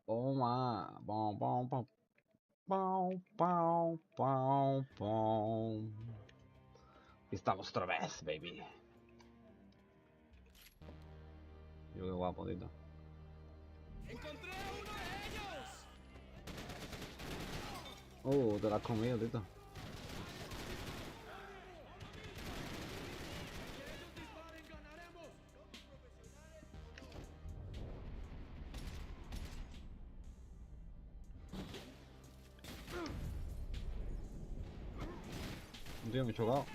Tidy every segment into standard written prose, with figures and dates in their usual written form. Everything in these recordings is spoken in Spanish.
Toma. Pom, pom, pom. Pom, pom, pom, pom. Estamos otra vez, baby. Yo qué guapo, Tito. ¡Encontré a uno de ellos! Te la has comido, Tito. ¡Que ellos disparen, ganaremos! ¡Somos profesionales o no! Tío, me he chocado.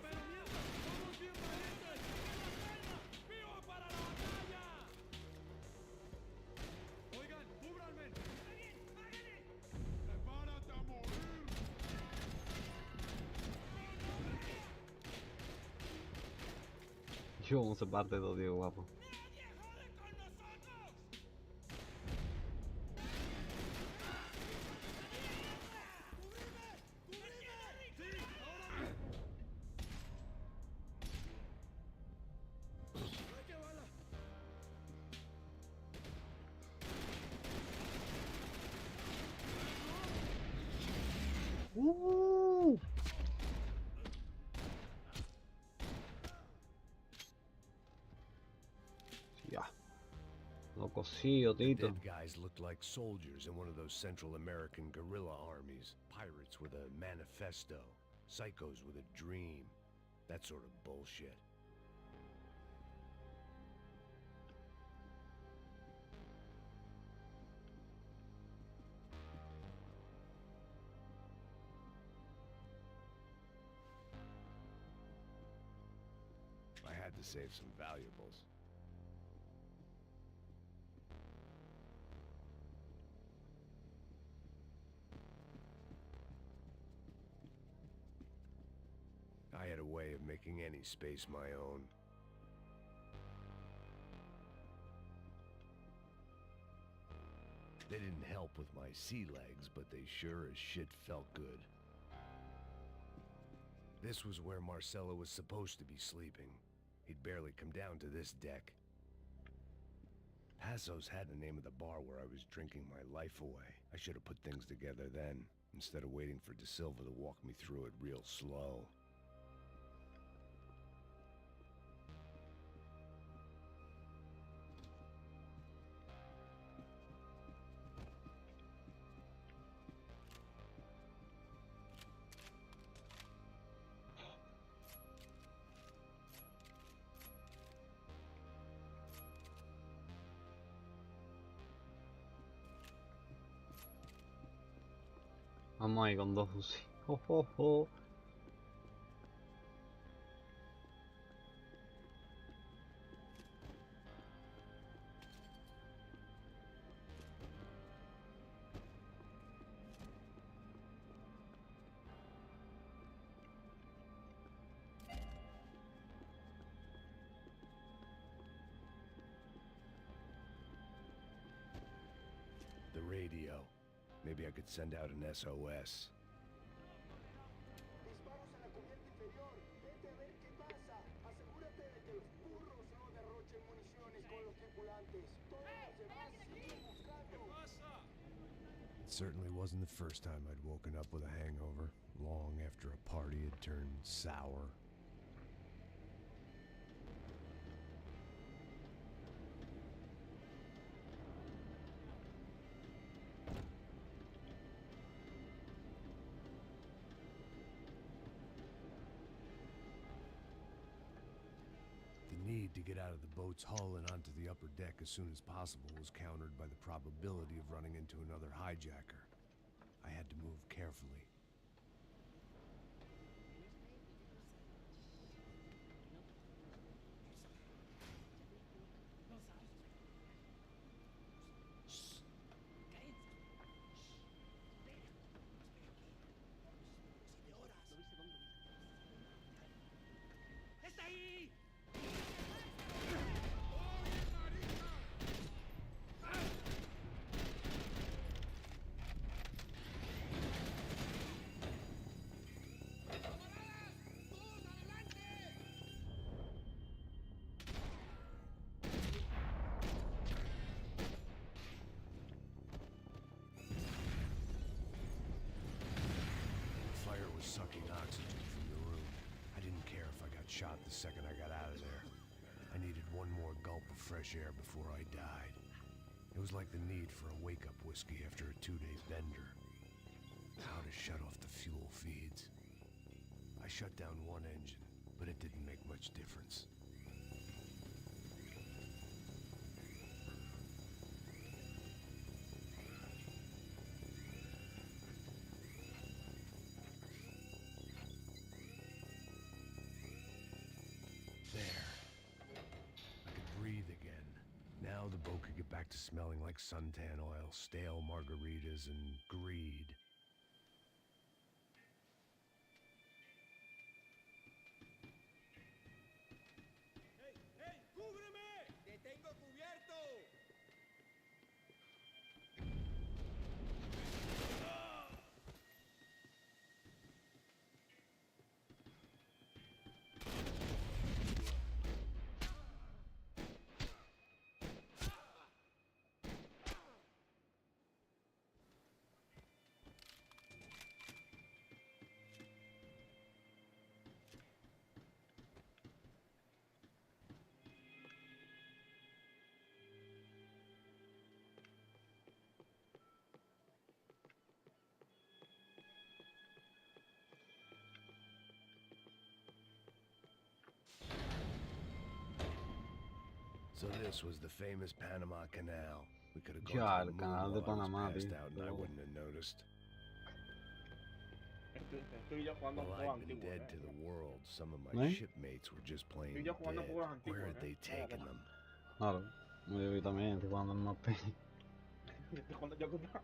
¡Pero mierda! ¡Vamos bien valientes! ¡Viva para la batalla! Oigan, cúbranme. ¡Está bien! ¡Bájale! ¡Prepárate a morir! Yo vamos a parte dos, tío, guapo. ¡Nadie jode con nosotros! ¡Cúbreme! ¡Sí! ¡Ahora mismo! ¡Ay, qué bala! Ya. Lo cosío, The Tito. dead guys looked like soldiers in one of those Central American guerrilla armies. Pirates with a manifesto. Psychos with a dream. That sort of bullshit. I had to save some valuables. I had a way of making any space my own. They didn't help with my sea legs, but they sure as shit felt good. This was where Marcelo was supposed to be sleeping. He'd barely come down to this deck. Passos had the name of the bar where I was drinking my life away. I should have put things together then, instead of waiting for De Silva to walk me through it real slow. Vamos ahí con dos fusiles. ¡Oh, oh, oh! The radio. Maybe I could send out an SOS. Disparos en la cubierta inferior. Vete a ver qué pasa. Asegúrate de que los burros no derrochen municiones con los tripulantes. Todos los demás siguen buscando. It certainly wasn't the first time I'd woken up with a hangover, long after a party had turned sour. The need to get out of the boat's hull and onto the upper deck as soon as possible was countered by the probability of running into another hijacker. I had to move carefully. ¡Está ahí! shot the second I got out of there. I needed one more gulp of fresh air before I died. It was like the need for a wake-up whiskey after a 2-day bender. How to shut off the fuel feeds. I shut down one engine, but it didn't make much difference. There. I could breathe again. Now the boat could get back to smelling like suntan oil, stale margaritas, and greed. ¡Hey! ¡Hey! ¡Cúbreme! ¡Te tengo cubierto! So this was the famous Panama Canal. We could have Ya, gone el to the canal moon de while I was Panamá, passed tío. out and I wouldn't have noticed. Estoy yo jugando Well, a juegos I'd been antiguos, dead to the world. Some of my ¿Eh? shipmates were just plain Estoy yo jugando a dead. juegos Where antiguos, had they taken them? Claro. Yo también estoy jugando en más pe. Estoy jugando yo con... A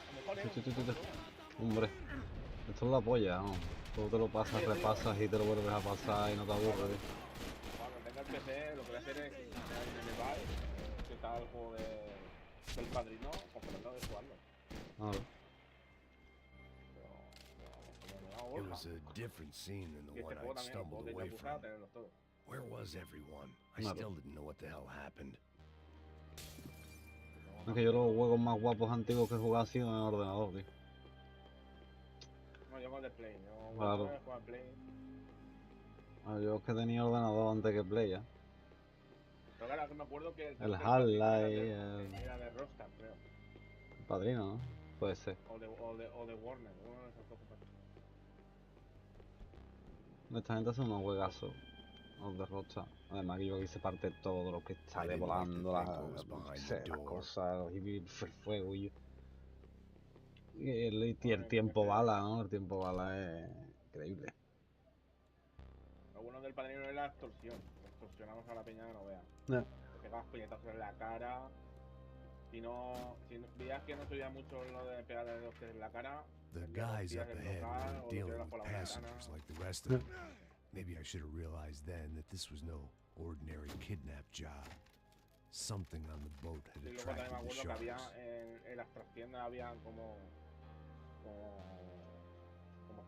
lo mejor es Hombre, esto es la polla, ¿no? Tú te lo pasas, repasas y te lo vuelves a pasar y no te aburres, tío. Cuando tenga el PC, lo que voy a hacer es en el Vive, que está el juego del padrino, comprarlo y jugarlo. Claro. Pero me da It borja. was a different scene than Y the este one juego I'd también, el stumbled juego de away Yakuza, from. tenerlos todos. Where was everyone? I Claro. still didn't know what the hell happened. Es que yo los juegos más guapos antiguos que he jugado han sido en el ordenador, tío. No, yo con el Play, yo Claro. cuando juego al Play. Yo es que tenía ordenador antes que Play, ya. Pero claro, que me acuerdo que El Padrino Half-Life, era de Rockstar, creo. el Padrino, ¿no? Puede ser. O de Warner, uno de esos dos compañías. Esta gente hace unos juegazos, los de Rockstar. Además que yo aquí se parte todo, lo que sale I didn't like to volando, think what was behind the las door. cosas, el fuego y el Bueno, y tiempo que- bala, ¿no? El tiempo bala es increíble. Lo bueno del padrino es la extorsión. Extorsionamos a la peña que no vea. Ya. Te pegabas puñetazos en la cara. Si veías que no subía mucho lo de pegarle los pies en la cara, The te guys rompías up el ahead local were o lo dealing tirabas with por la passengers ventana. like the rest of them. Maybe I should have realized then that this was no ordinary kidnap job. Something on the boat had Y luego también me attracted the acuerdo que había sharks. en las trasciendas había como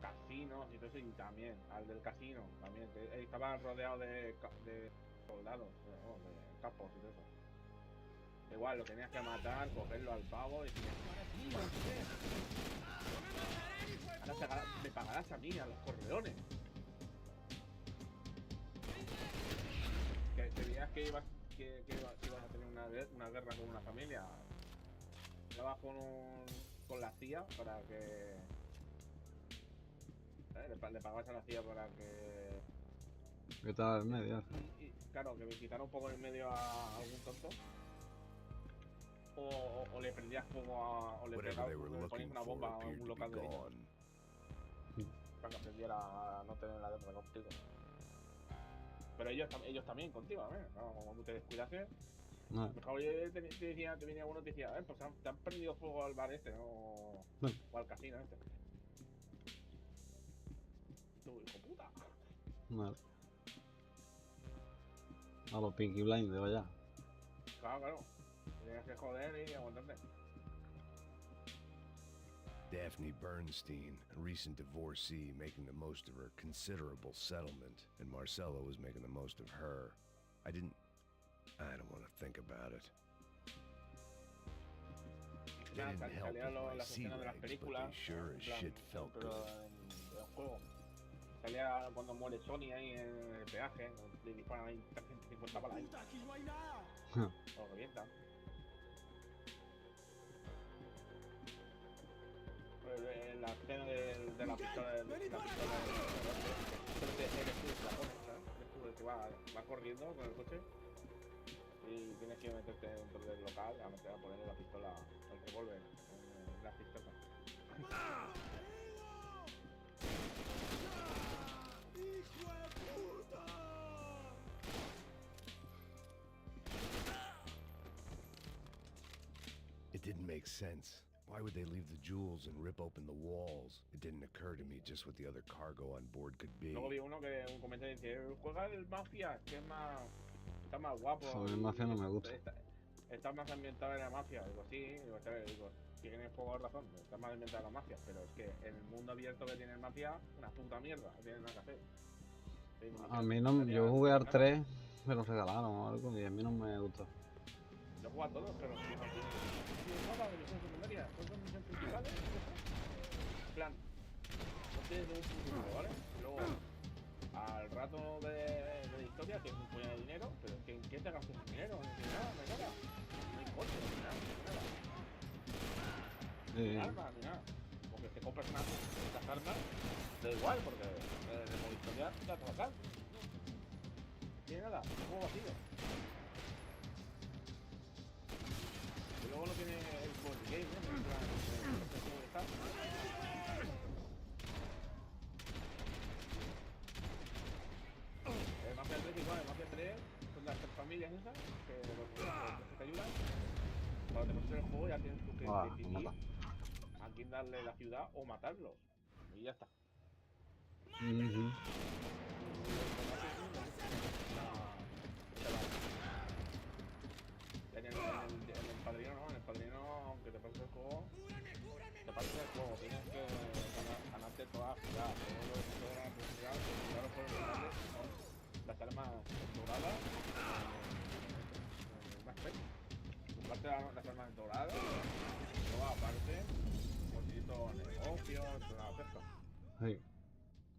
casinos y todo eso, y también, al del casino, también, estaba rodeado de soldados, ¿no? De capos y todo eso. Igual, lo tenías que matar, cogerlo al pavo y decir, ahora me pagarás a mí, a los corleones. Que veías que ibas a tener una guerra con una familia. Hablabas con la CIA para que... Le pagabas a la CIA para que... ¿Qué tal el medio? Y claro, que me quitara un poco en medio a algún tonto. O le prendías fuego o le Whatever they pegabas, were le ponías looking una for bomba a appeared un to be local de niños gone. para que aprendiera a no tener la guerra contigo. Pero ellos también contigo, ¿eh? Claro, como te descuidases. No. Mejor te venía uno y te decía, pues te han prendido fuego al bar este, ¿no? O al casino este. Tú, hijo puta. Vale. A los Pinky Blinders, vaya. Claro. Tenías que joder y aguantarte. Daphne Bernstein, a recent divorcee, making the most of her considerable settlement, and Marcella was making the most of her. I don't want to think about it. They didn't help with my sea legs, but they sure as shit felt good. del juego. Salía cuando muere Sony ahí en el peaje, le disparan ahí 350 balas ahí, ¡Puta, aquí no hay nada! lo revientan. La escena de la pistola eres tú el que la pones, ¿sabes? Eres tú el que va corriendo con el coche y tienes que meterte dentro del local a ponerle la pistola, el revólver en la pistola. ¡Hijo de puta! It didn't make sense. Why would they leave the jewels and rip open the walls? It didn't occur to me just what the other cargo on board could be. Luego vi uno que un comentario dice, juega el Mafia, que es más, está más guapo. A mí el Mafia no me gusta. Está más ambientado en la mafia. Digo, sí, digo, tiene poco de razón, está más ambientado en la mafia, pero es que en el mundo abierto que tiene el Mafia, una puta mierda, no tiene nada que hacer. A mí no, yo jugué al 3, me lo regalaron o algo y a mí no me gustó. Yo juego a todos, pero no tiene nada de misión secundaria, son misiones principales. En plan, no tienes ningún futuro, ¿vale? Luego, al rato de historia tienes un puñado de dinero, pero es que ¿en qué te gastas el dinero? No hay nada, no hay nada. No hay coche, no hay nada, no hay nada. Ni armas, ni nada. Porque te compras estas armas, da igual, porque de modo historia ya te va a no tiene nada, un juego vacío. Y luego no tiene el board game, ¿no? En plan, el juego de estar. El Mafia 3 igual, el Mafia 3 son las 3 familias esas que te ayudan. Cuando te pones el juego ya tienes tú que decidir a quién darle la ciudad o matarlos. Y ya está. En el padrino no, en el padrino, aunque te pases el juego, te pases el juego, tienes que ganarte toda la ciudad, toda la ciudad, los juegos grandes son las armas doradas, más feo. Aparte las armas doradas, luego aparte, bolsitos negocios, toda la pesca. Sí.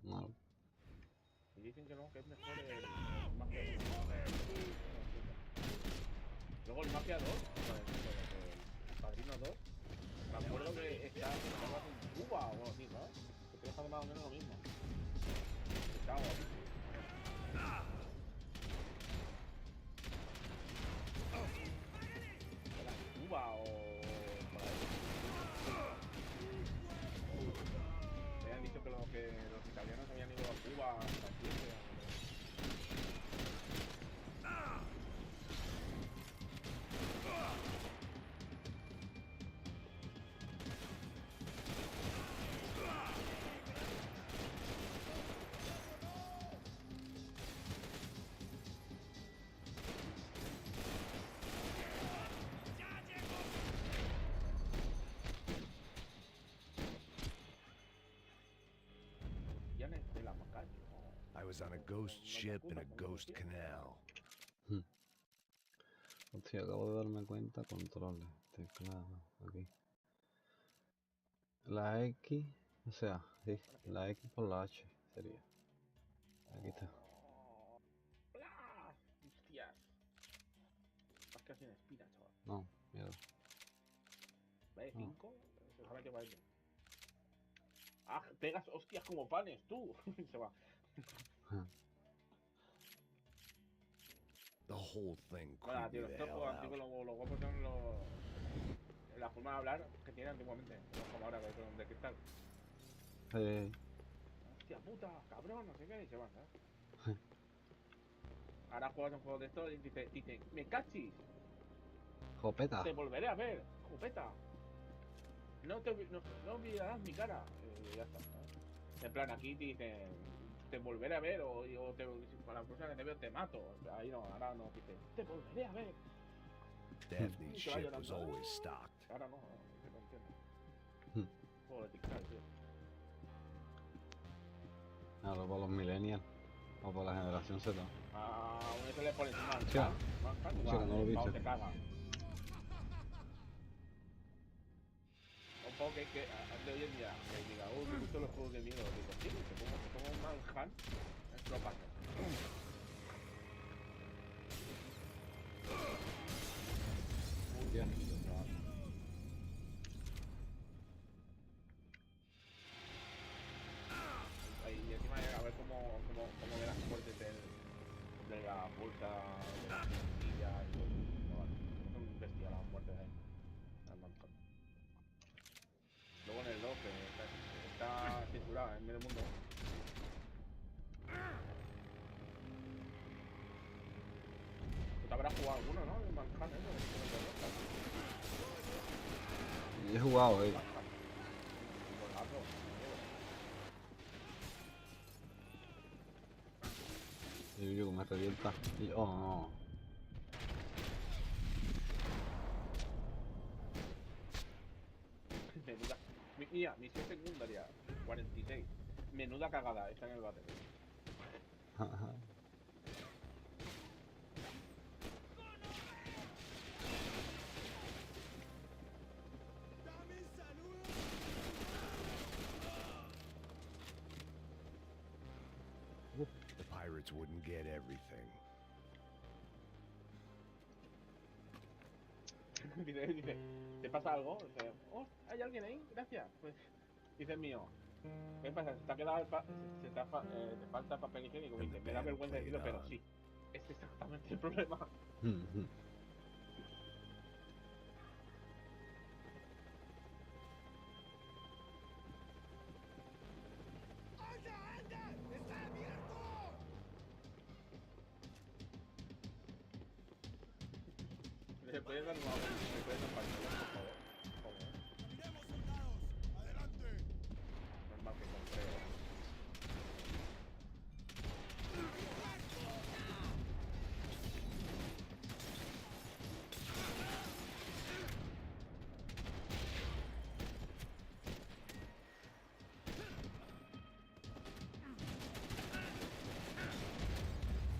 No. Y dicen que no, que es mejor el Mafia 2. Luego el Mafia 2, el Padrino 2, me acuerdo que está en Cuba o algo así, ¿sabes? Que te deja más o menos lo mismo. Está guapo. Era en Cuba o por ahí. Me habían dicho que los italianos habían ido a Cuba a partirse. I was on a ghost ship in a ghost canal. Hostia, acabo de darme cuenta, controles, teclado, aquí. La X, o sea, sí, la X por la H sería. Aquí está. Hostias. Vas casi en espina, chaval. No, mierda. ¿Vale? 5, se sabe que va a ir. Ah, pegas hostias como panes, tú. Se va. The whole thing Bueno, creeped tío, me los the topos hell out. antiguos, los guapos son la forma de hablar que tienen antiguamente. No como ahora que son de cristal. Hostia puta, cabrón, no sé qué, y se van, ¿sabes? Ahora juegas un juego de estos y dice, me cachis, Jopeta. te volveré a ver, jupeta. No olvidarás mi cara. Y ya está, ¿sabes? En plan, aquí te dicen, te volveré a ver o para la próxima que te veo te mato. Ahí no, ahora no, dice, te volveré a ver. Daphne's Se va ship was llorando. always stocked. Ahora no entiendo. Juego de cristal, tío. Ahora para los millennials o para la generación Z. A uno se le pone encima al Sí. chat, Sí, que no lo el pavo viste. se caga. juego que de hoy en día, que diga, me gustan los juegos de miedo, digo, sí, te pongo un manjar, es lo paso. Ya. Y encima a ver cómo ve las muertes de la bolsa, de la pastilla y todo. No, vale, son bestias las muertes ahí, al montón. Luego en el 2, que está censurado en medio mundo. Tú te habrás jugado alguno, ¿no? El Manhunt, eso, Y he jugado, un golazo, Y yo me revienta. Y oh no. menuda. Mira, misión secundaria, 46. Menuda cagada, está en el váter. ¡Dame saludos! The pirates wouldn't get everything. Dice, ¿te pasa algo? Dice, oh, ¿hay alguien ahí? Gracias. Pues, dice mío. ¿Qué pasa? Se te ha quedado te falta el papel higiénico. Dice, me da vergüenza decirlo, pero sí. Es exactamente el problema. ¡Anda, anda! ¡Está abierto! ¿Le puedes dar una ¿Le puedes dar pantalón, por favor? Joder, ¡Caminemos, soldados! ¡Adelante! normal que compré.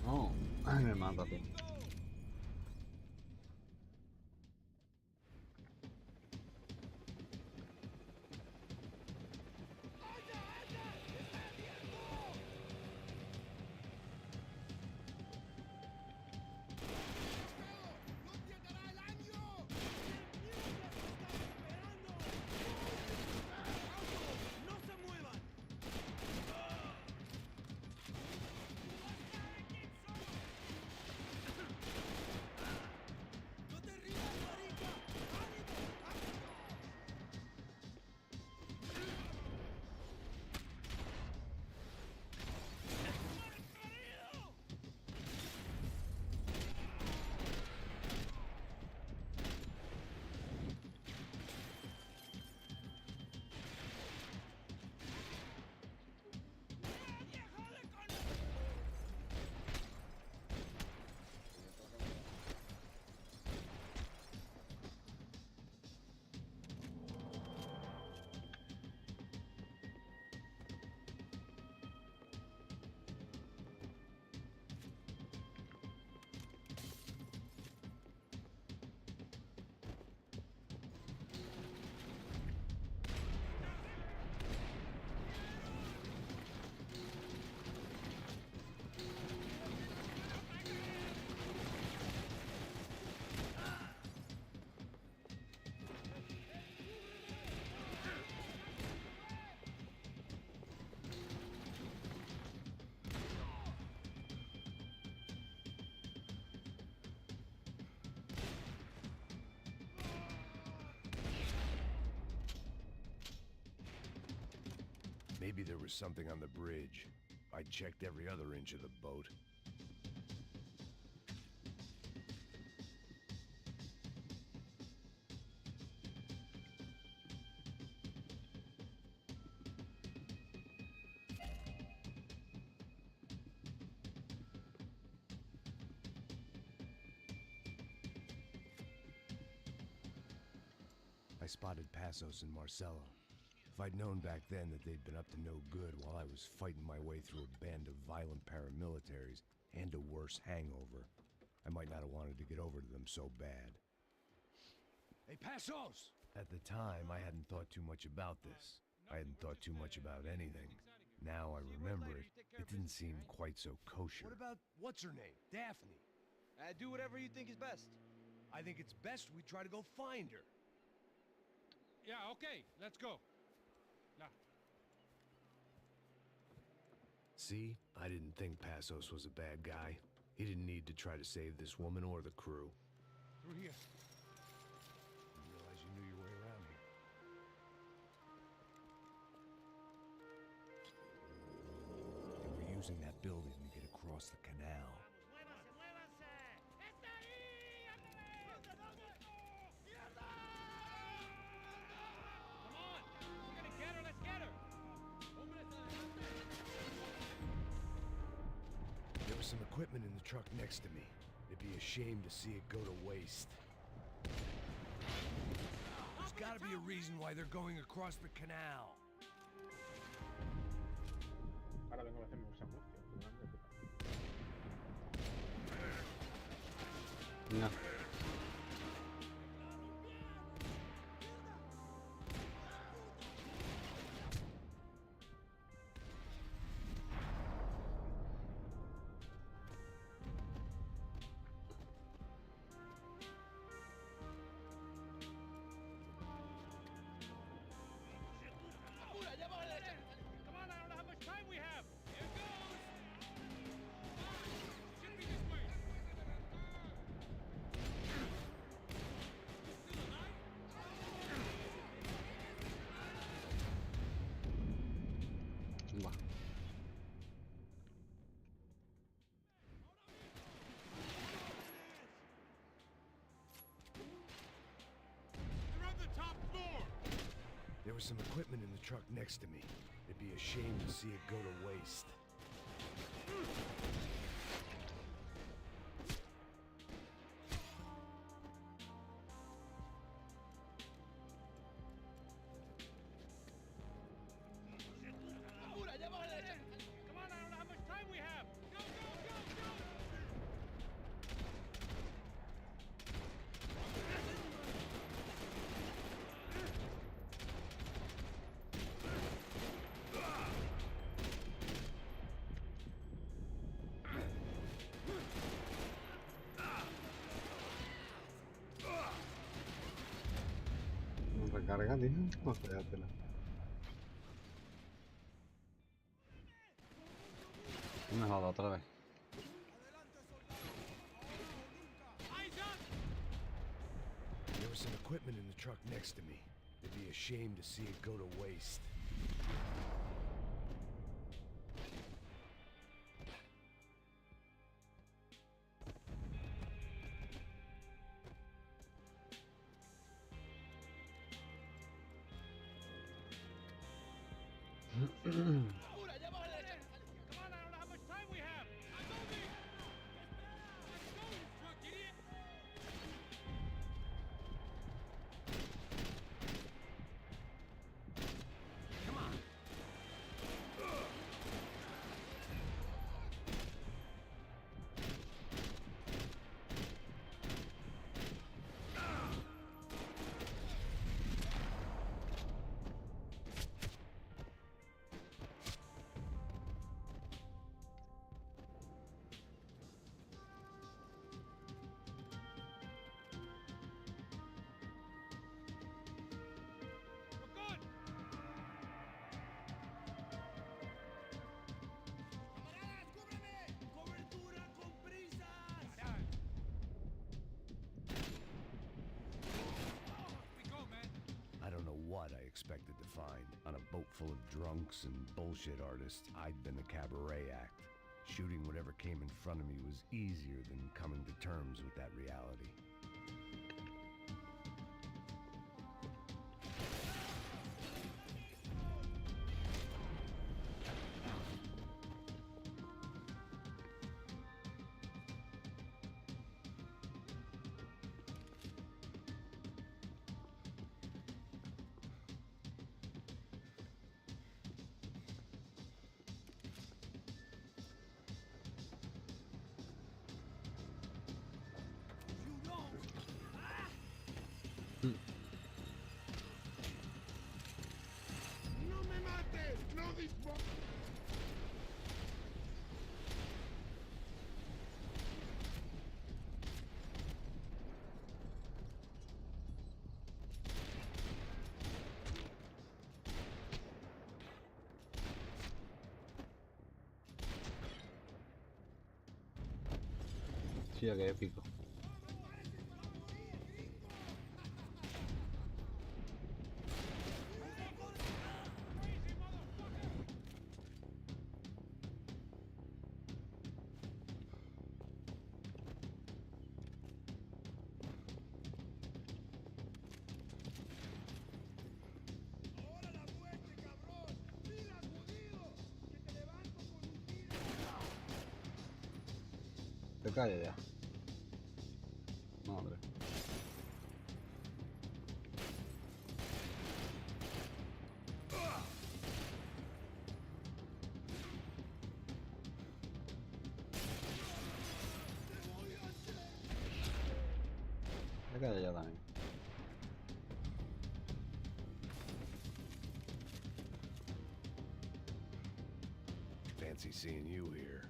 No. Ay, me mata tú. ¡No te dará el año! ¡Mientras están esperando! ¡No se muevan! ¡No te rías, marica! ¡Ánimo! Maybe there was something on the bridge. I checked every other inch of the boat. I spotted Passos and Marcelo. If I'd known back then that they'd been up to no good while I was fighting my way through a band of violent paramilitaries and a worse hangover, I might not have wanted to get over to them so bad. Hey, Passos! At the time, I hadn't thought too much about this. I hadn't thought too much about anything. Now I remember it, it didn't seem quite so kosher. What about what's her name? Daphne. Do whatever you think is best. I think it's best we try to go find her. Yeah, okay, let's go. Now, See, I didn't think Passos was a bad guy. He didn't need to try to save this woman or the crew. through here. Didn't realize you knew your way around here. They were using that building to get across the canal. Come on, we're gonna get her, let's get her. There was some equipment in the truck next to me. It'd be a shame to see it go to waste. There's gotta be a reason why they're going across the canal. Ahora vengo a hacerme un sándwich. No. Come on, I don't know how much time we have. Here goes. Should be this way. Still alive? Va. They're on the top floor. There was some equipment in the truck next to me. It'd be a shame to see it go to waste. Come on, I don't know how much time we have. Go, go, go, go. Recarga, tío. No sé, dátela. Me joda otra vez. Eyes up. There was some equipment in the truck next to me. It'd be a shame to see it go to waste. Come on, I don't know how much time we have. I'm moving. Let's go, you drunk idiot. Come on. We're good. ¡Camaradas, cúbreme! ¡Cobertura con prisas! We go, man. I don't know what I expected to find. On a boat full of drunks and bullshit artists, I'd been a cabaret act. Shooting whatever came in front of me was easier than coming to terms with that reality. Sí, qué épico. ¡Ahora la muerte, cabrón! ¡Mira, judío! ¡Que te levanto con un tiro! Te calles ya. No, hombre. Te calles ya también. Fancy seeing you here.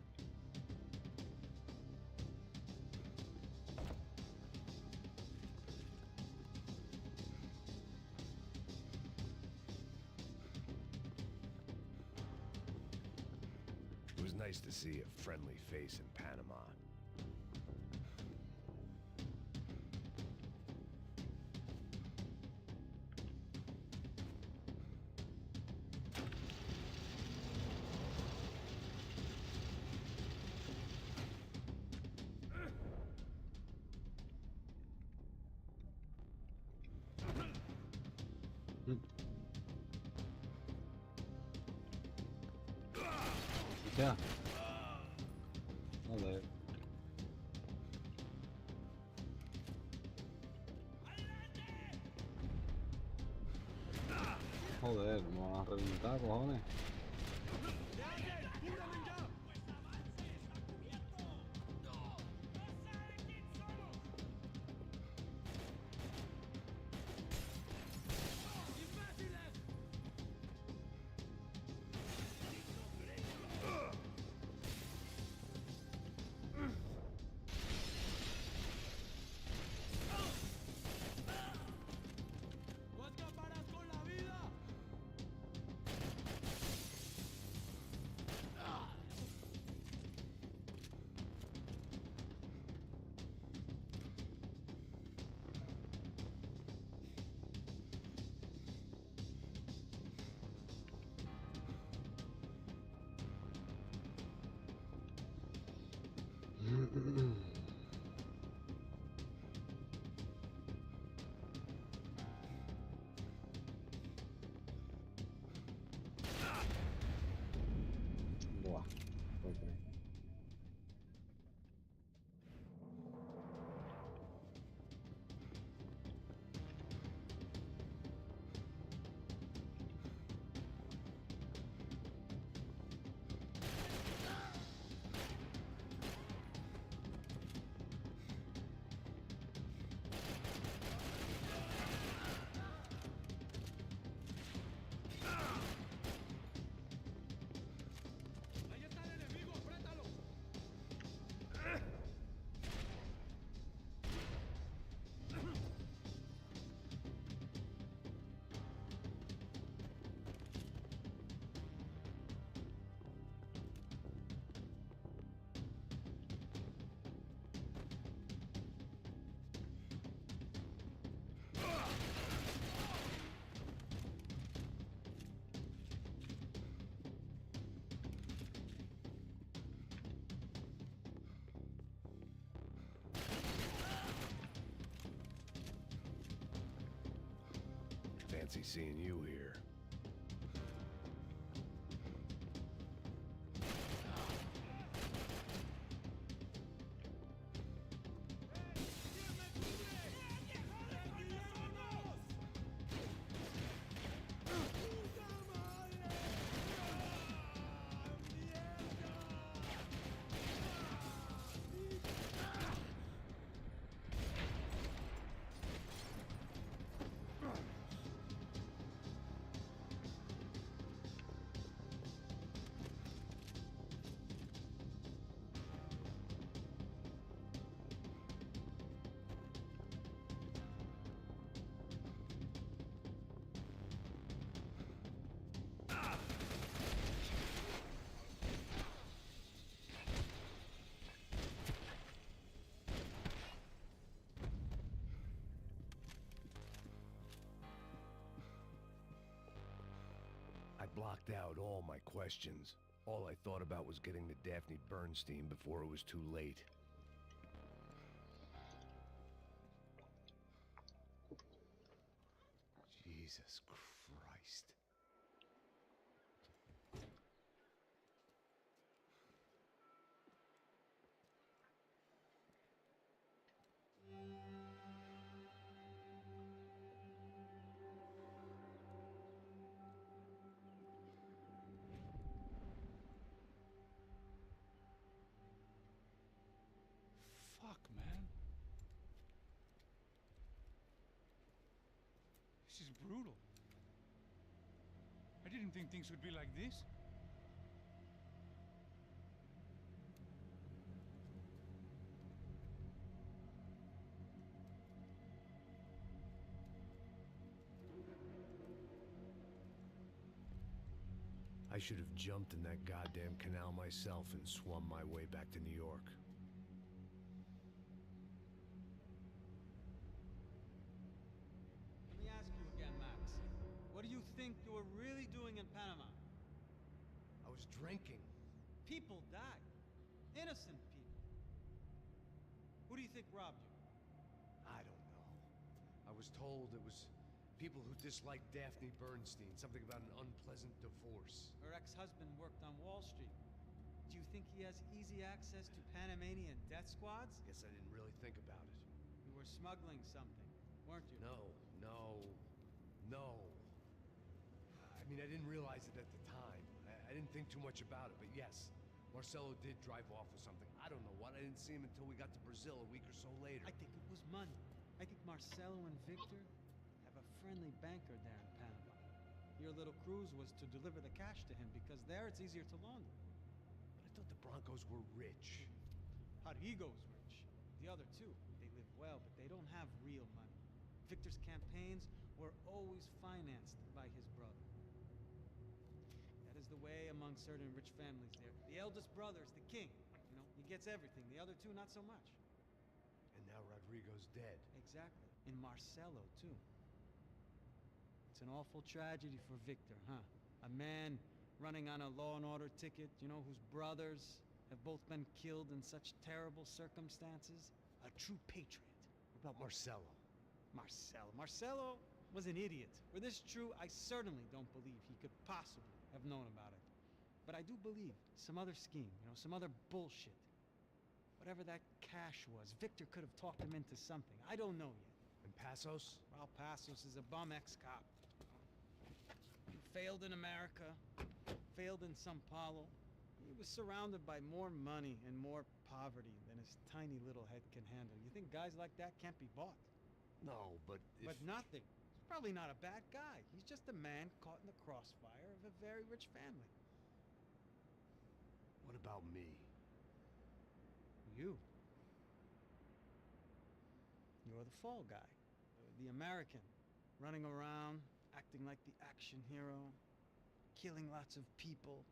It was nice to see a friendly face in Panama. Ya. Joder. Joder, me van a reventar, cojones. ¡No escaparás con la vida! Buah. Ok. ¡Ahí está el enemigo! ¡Enfréntalo! Fancy seeing you here. blocked out all my questions. All I thought about was getting to Daphne Bernstein before it was too late. Jesus Christ. Fuck, man. This is brutal. I didn't think things would be like this. I should have jumped in that goddamn canal myself and swum my way back to New York. Let me ask you again, Max. What do you think you were really doing in Panama? I was drinking. People died. Innocent people. Who do you think robbed you? I don't know. I was told it was people who disliked Daphne Bernstein, something about an unpleasant divorce. Her ex-husband worked on Wall Street. Do you think he has easy access to Panamanian death squads? Guess I didn't really think about it. You were smuggling something, weren't you? No. I mean, I didn't realize it at the time. I didn't think too much about it, but yes, Marcelo did drive off with something. I don't know what. I didn't see him until we got to Brazil a week or so later. I think it was money. I think Marcelo and Victor have a friendly banker there in Panama. Your little cruise was to deliver the cash to him because there it's easier to launder. But I thought the Broncos were rich. Rodrigo's rich. The other two, they live well, but they don't have real money. Victor's campaigns were always financed by his brother. That is the way among certain rich families there. The eldest brother is the king. You know, he gets everything. The other two, not so much. And now Rodrigo's dead. Exactly. And Marcelo, too. It's an awful tragedy for Victor, huh? A man running on a law and order ticket, you know, whose brothers have both been killed in such terrible circumstances. A true patriot. What about Marcelo? Marcelo was an idiot. Were this true, I certainly don't believe he could possibly have known about it. But I do believe some other scheme, you know, some other bullshit. Whatever that cash was, Victor could have talked him into something. I don't know yet. And Passos? Well, Passos is a bum ex-cop. He failed in America, failed in Sao Paulo. He was surrounded by more money and more poverty than his tiny little head can handle. You think guys like that can't be bought? No, but if... But nothing. He's probably not a bad guy. He's just a man caught in the crossfire of a very rich family. What about me? You. You're the fall guy. The American. Running around, acting like the action hero. Killing lots of people.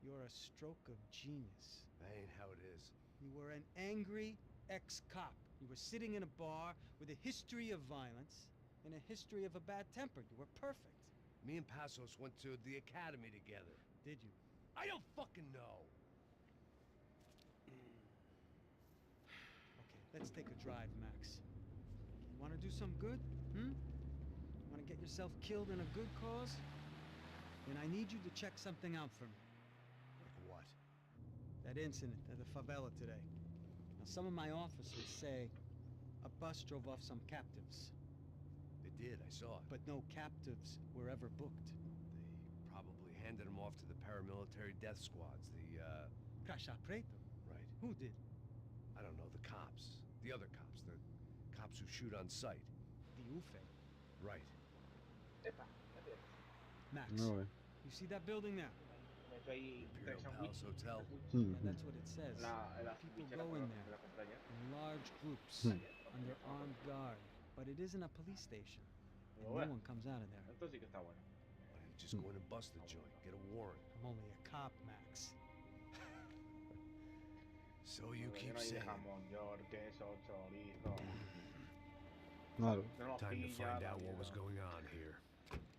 You're a stroke of genius. That ain't how it is. You were an angry ex-cop. You were sitting in a bar with a history of violence and a history of a bad temper. You were perfect. Me and Passos went to the academy together. Did you? I don't fucking know. Okay, let's take a drive, Max. You want to do some good? Want to get yourself killed in a good cause? Then I need you to check something out for me. Like what? That incident at the favela today. Now, some of my officers say a bus drove off some captives. They did, I saw it. But no captives were ever booked. They probably handed them off to the paramilitary death squads, the, Crash Preto. Right. Who did? I don't know, the cops. The other cops. The cops who shoot on sight. The UFE. Right. Max, No way. you see that building there? Meto ahí Imperial 3 Palace sandwiches. Hotel. Yeah, that's what it says. La People fichera go con in los que there la compré ayer. in large groups under armed guard. But it isn't a police station. And Pero no bueno, one comes out of there. esto sí que está bueno. Why don't you just go in and bust the joint? Get a warrant. I'm only a cop, Max. So you Porque keep no hay de saying. jamón, york, queso, chorizo. Claro. Tenemos Time to pilla, find out what también, was ¿no? going on here.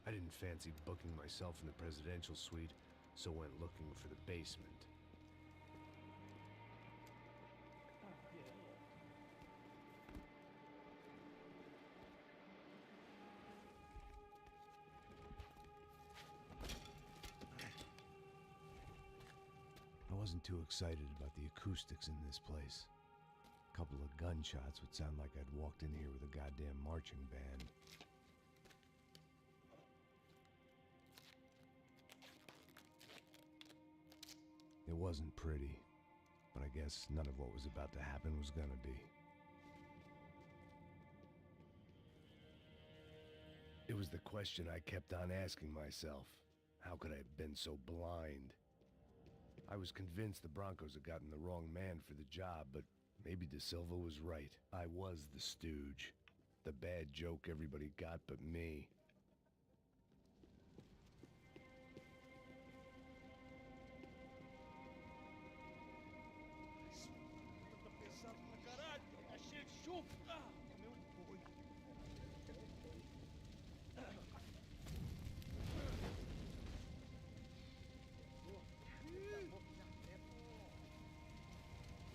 I I didn't fancy booking myself in the presidential suite, so went looking for the basement. I wasn't too excited about the acoustics in this place. A couple of gunshots would sound like I'd walked in here with a goddamn marching band. It wasn't pretty, but I guess none of what was about to happen was gonna be. It was the question I kept on asking myself. How could I have been so blind? I was convinced the Broncos had gotten the wrong man for the job, but maybe De Silva was right. I was the stooge. The bad joke everybody got but me.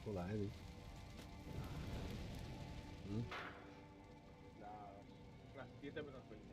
Hola, Eddie. Las 7 menos 20.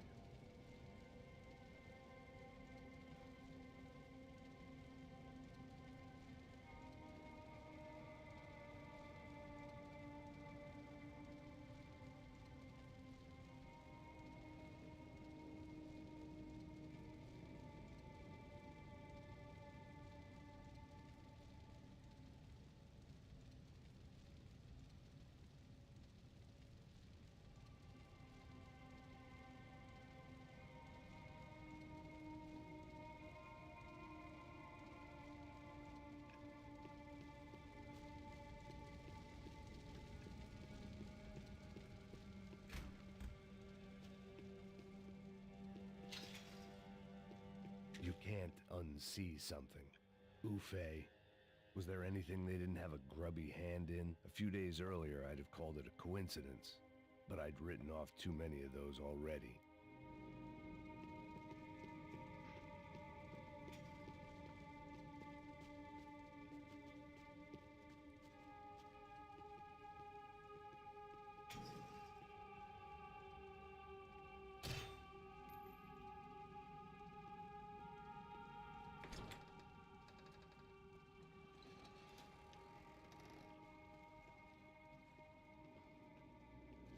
You can't unsee something. Oofay. Was there anything they didn't have a grubby hand in? A few days earlier, I'd have called it a coincidence, but I'd written off too many of those already.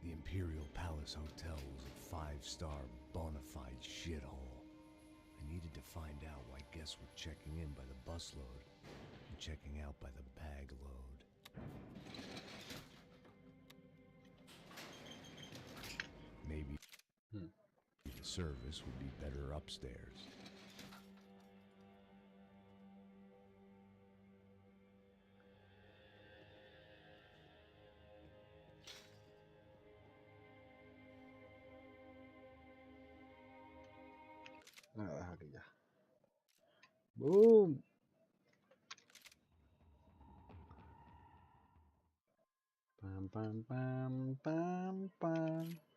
The Imperial Palace Hotel was a five-star bona fide shithole. I needed to find out why guests were checking in by the busload and checking out by the bag load. Maybe the service would be better upstairs. Venga, deja aquí ya. ¡Boom! Pam, pam, pam, pam, pam.